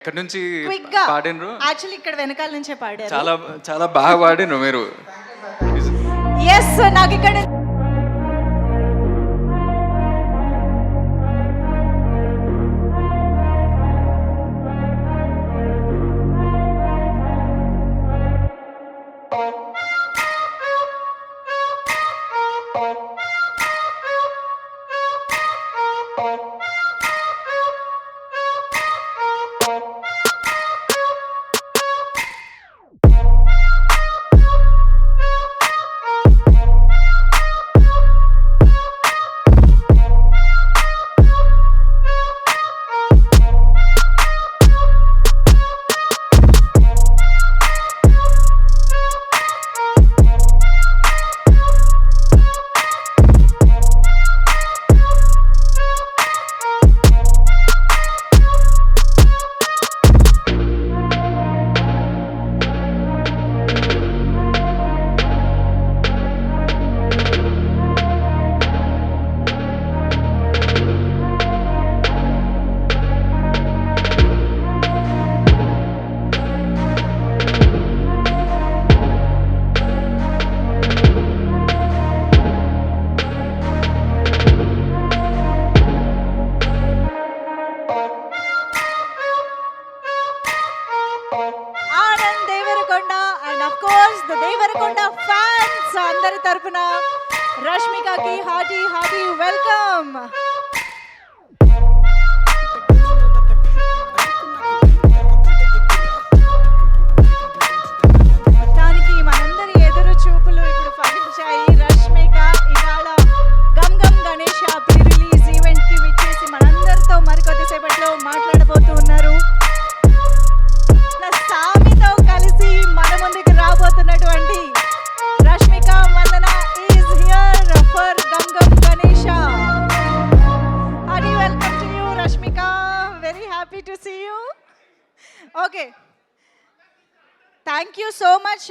ఇక్కడ నుంచి క్విక్ గా పాడినరు. యాక్చువల్లీ ఇక్కడ వెనకాల నుంచే పాడారు. చాలా చాలా బాగా పాడినరు మీరు. ఎస్ నాకు ఇక్కడ Anand Deverakonda and of course the Deverakonda fans అందరి తరపున రష్మికకి హార్టీ హార్టీ వెల్కమ్. మొత్తానికి మనందరి ఎదురు చూపులు ఇప్పుడు ఫలించాయి. రష్మిక ఇవాళ Gam Gam Ganesha pre release event కి విచ్చేసి మనందరితో మరికొద్దిసేపట్లో మాట్లాడబోతూ ఉన్నారు. సామితో కలిసి మన ముందుకు రాబోతున్నటువంటి Rashmika Mandanna is here for Gam Gam Ganesha. Hearty welcome to you Rashmika, very happy to see you. Okay, thank you so much.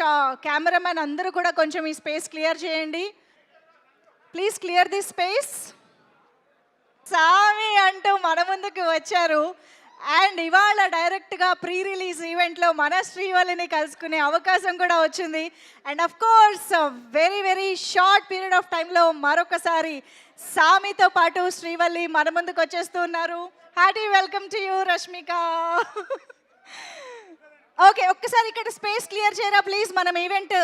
Cameramen అందరూ కూడా కొంచెం ఈ స్పేస్ క్లియర్ చేయండి ప్లీజ్. Clear the space. సామి అంటూ మన ముందుకు వచ్చారు అండ్ ఇవాళ డైరెక్ట్గా ప్రీ రిలీజ్ ఈవెంట్లో మన శ్రీవల్లిని కలుసుకునే అవకాశం కూడా వచ్చింది. And of course very very short period of టైంలో మరొకసారి సామితో పాటు శ్రీవల్లి మన ముందుకు వచ్చేస్తూ ఉన్నారు. Hearty welcome to you Rashmika. Okay, ఒక్కసారి ఇక్కడ స్పేస్ క్లియర్ చేయరా ప్లీజ్. మనం ఈవెంట్